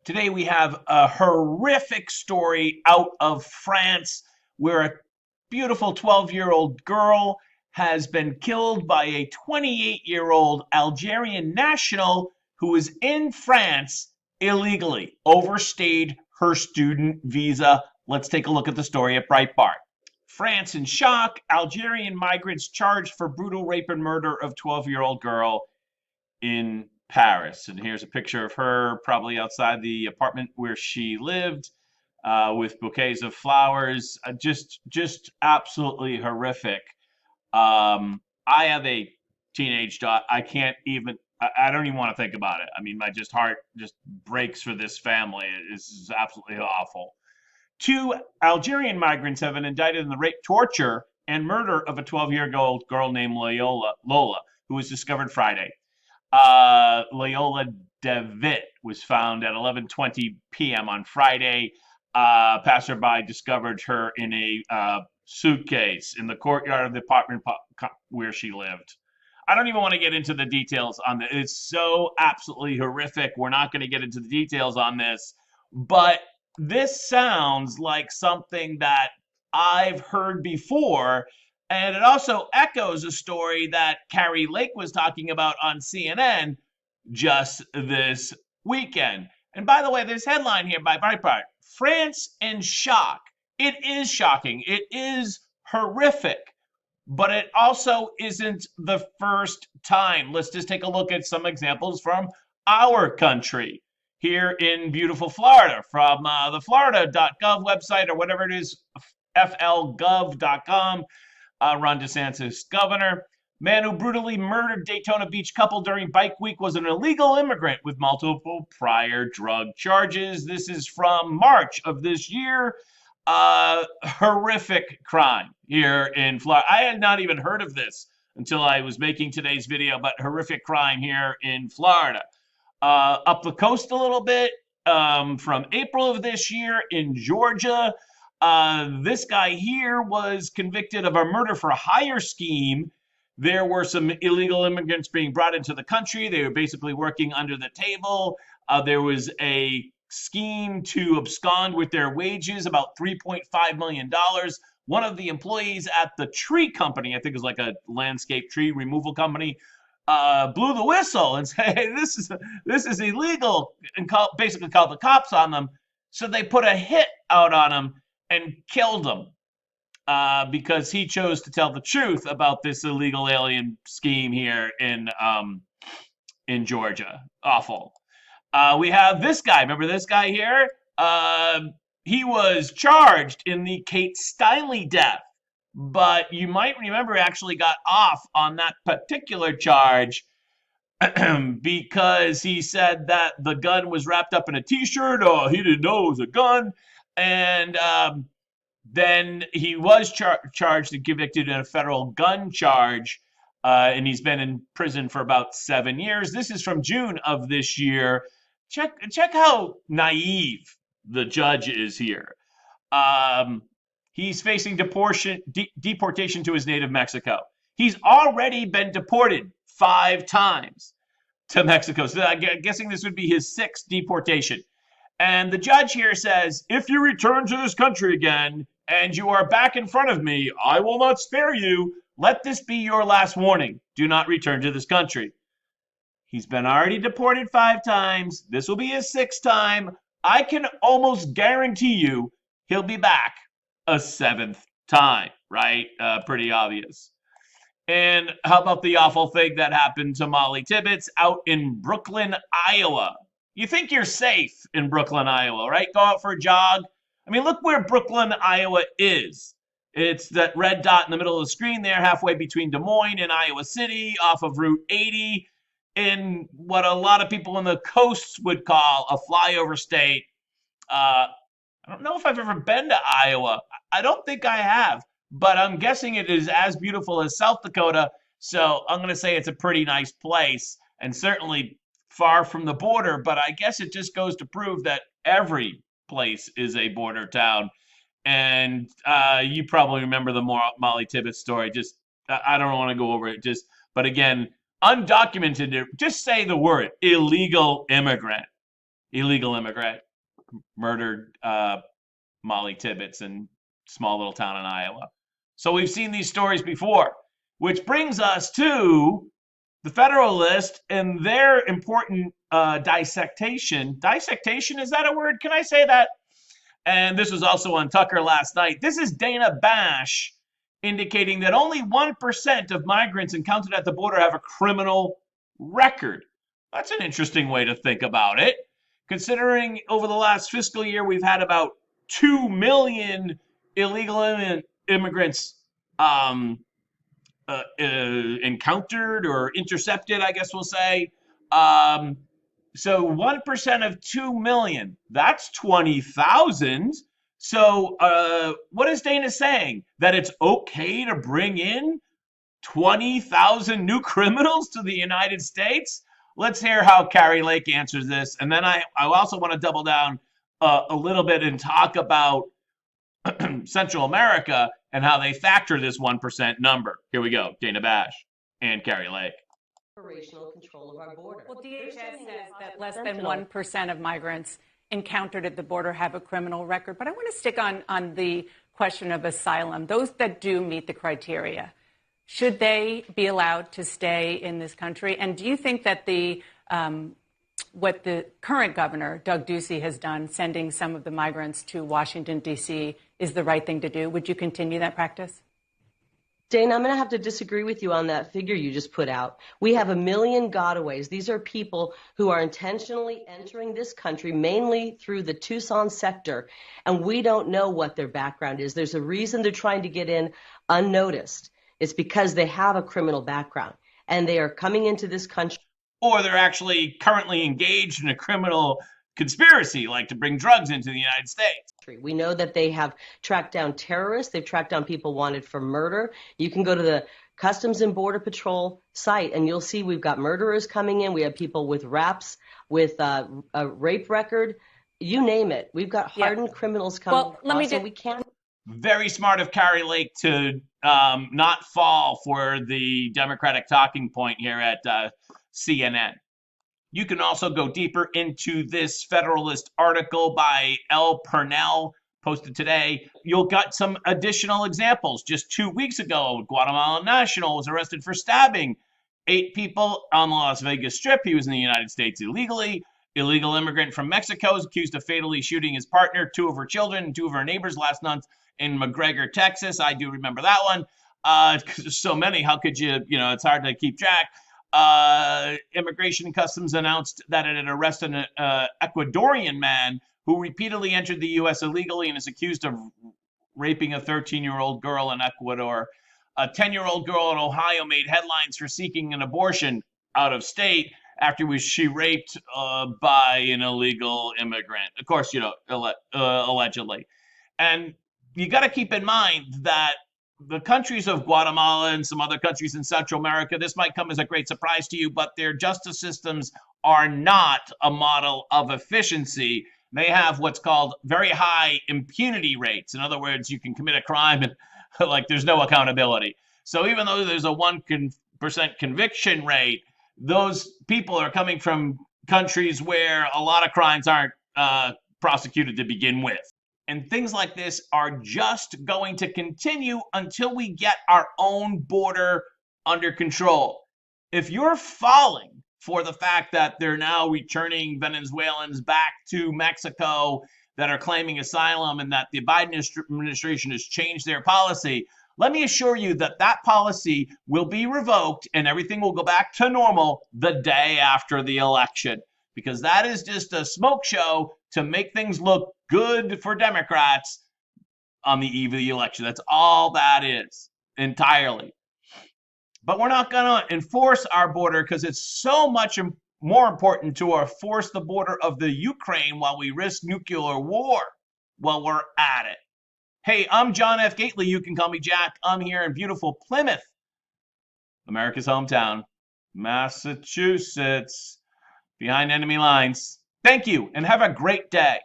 Today we have a horrific story out of France where a beautiful 12-year-old girl has been killed by a 28-year-old Algerian national who was in France illegally, overstayed her student visa. Let's take a look at the story at Breitbart. France in shock. Algerian migrants charged for brutal rape and murder of 12-year-old girl in Paris. And here's a picture of her probably outside the apartment where she lived with bouquets of flowers. Just absolutely horrific. I have a teenage daughter. I can't even, I don't even want to think about it. I mean, my heart just breaks for this family. This is absolutely awful. Two Algerian migrants have been indicted in the rape, torture, and murder of a 12-year-old girl named Lola, who was discovered Friday. Lola Daviet was found at 11:20 p.m. on Friday. Passerby discovered her in a suitcase in the courtyard of the apartment where she lived. I don't even want to get into the details on this. It's so absolutely horrific. We're not going to get into the details on this, but this sounds like something that I've heard before. And it also echoes a story that Kari Lake was talking about on CNN just this weekend. And by the way, this headline here by Breitbart, France in shock. It is shocking. It is horrific. But it also isn't the first time. Let's just take a look at some examples from our country here in beautiful Florida, from the florida.gov website or whatever it is, flgov.com. Ron DeSantis, governor. Man who brutally murdered Daytona Beach couple during bike week was an illegal immigrant with multiple prior drug charges. This is from March of this year. Horrific crime here in Florida. I had not even heard of this until I was making today's video, but horrific crime here in Florida. Up the coast a little bit, from April of this year in Georgia. This guy here was convicted of a murder for hire scheme. There were some illegal immigrants being brought into the country. They were basically working under the table. There was a scheme to abscond with their wages, about $3.5 million. One of the employees at the tree company, I think it was like a landscape tree removal company, blew the whistle and said, hey, this is illegal, and basically called the cops on them. So they put a hit out on him and killed him because he chose to tell the truth about this illegal alien scheme here in Georgia. Awful. We have this guy. Remember this guy here? He was charged in the Kate Steinle death, but you might remember he actually got off on that particular charge because he said that the gun was wrapped up in a t-shirt, or he didn't know it was a gun. And then he was charged and convicted in a federal gun charge, and he's been in prison for about 7 years. This is from June of this year. Check how naive the judge is here. He's facing deportation to his native Mexico. He's already been deported 5 times to Mexico. So I'm guessing this would be his 6th deportation. And the judge here says, if you return to this country again and you are back in front of me, I will not spare you. Let this be your last warning. Do not return to this country. He's been already deported 5 times. This will be his 6th time. I can almost guarantee you he'll be back a 7th time, right? Pretty obvious. And how about the awful thing that happened to Molly Tibbetts out in Brooklyn, Iowa? You think you're safe in Brooklyn, Iowa, right? Go out for a jog. I mean, look where Brooklyn, Iowa is. It's that red dot in the middle of the screen there, halfway between Des Moines and Iowa City, off of Route 80, in what a lot of people on the coasts would call a flyover state. I don't know if I've ever been to Iowa. I don't think I have, but I'm guessing it is as beautiful as South Dakota. So I'm going to say it's a pretty nice place, and certainly far from the border, but I guess it just goes to prove that every place is a border town. And you probably remember the Molly Tibbetts story. Just I don't want to go over it. But again, undocumented. Just say the word illegal immigrant. illegal immigrant murdered Molly Tibbetts in small little town in Iowa. So we've seen these stories before, which brings us to the Federalist and their important dissection. Dissection, is that a word? Can I say that? And this was also on Tucker last night. This is Dana Bash indicating that only 1% of migrants encountered at the border have a criminal record. That's an interesting way to think about it, considering over the last fiscal year we've had about 2 million illegal immigrants encountered or intercepted, I guess we'll say. So 1% of 2 million, that's 20,000. So what is Dana saying? That it's okay to bring in 20,000 new criminals to the United States? Let's hear how Kari Lake answers this. And then I also want to double down a little bit and talk about Central America and how they factor this 1% number. Here we go, Dana Bash and Kari Lake. Operational control of our border. Well, DHS says that less than 1% of migrants encountered at the border have a criminal record. But I want to stick on the question of asylum. Those that do meet the criteria, should they be allowed to stay in this country? And do you think that what the current governor, Doug Ducey, has done, sending some of the migrants to Washington, D.C., is the right thing to do? Would you continue that practice? Dana, I'm going to have to disagree with you on that figure you just put out. We have 1 million gotaways. These are people who are intentionally entering this country, mainly through the Tucson sector, and we don't know what their background is. There's a reason they're trying to get in unnoticed. It's because they have a criminal background, and they are coming into this country. Or they're actually currently engaged in a criminal conspiracy, like to bring drugs into the United States. We know that they have tracked down terrorists. They've tracked down people wanted for murder. You can go to the Customs and Border Patrol site, and you'll see we've got murderers coming in. We have people with raps, with a rape record. You name it. We've got hardened criminals coming. Well, let me we can't. Very smart of Kari Lake to not fall for the Democratic talking point here at CNN. You can also go deeper into this Federalist article by L. Purnell, posted today. You'll get some additional examples. Just 2 weeks ago, a Guatemalan national was arrested for stabbing 8 people on the Las Vegas Strip. He was in the United States illegally. Illegal immigrant from Mexico is accused of fatally shooting his partner, 2 of her children, and 2 of her neighbors last month in McGregor, Texas. I do remember that one. There's so many. How could you, it's hard to keep track. Immigration and Customs announced that it had arrested an Ecuadorian man who repeatedly entered the U.S. illegally and is accused of raping a 13-year-old girl in Ecuador. A 10-year-old girl in Ohio made headlines for seeking an abortion out of state after she raped by an illegal immigrant. Of course, allegedly. And you got to keep in mind that the countries of Guatemala and some other countries in Central America, this might come as a great surprise to you, but their justice systems are not a model of efficiency. They have what's called very high impunity rates. In other words, you can commit a crime and there's no accountability. So even though there's a 1% conviction rate, those people are coming from countries where a lot of crimes aren't prosecuted to begin with. And things like this are just going to continue until we get our own border under control. If you're falling for the fact that they're now returning Venezuelans back to Mexico that are claiming asylum and that the Biden administration has changed their policy, let me assure you that that policy will be revoked and everything will go back to normal the day after the election, because that is just a smoke show to make things look good for Democrats on the eve of the election. That's all that is, entirely. But we're not going to enforce our border because it's so much more important to enforce the border of the Ukraine while we risk nuclear war while we're at it. Hey, I'm John F. Gately. You can call me Jack. I'm here in beautiful Plymouth, America's hometown, Massachusetts, behind enemy lines. Thank you, and have a great day.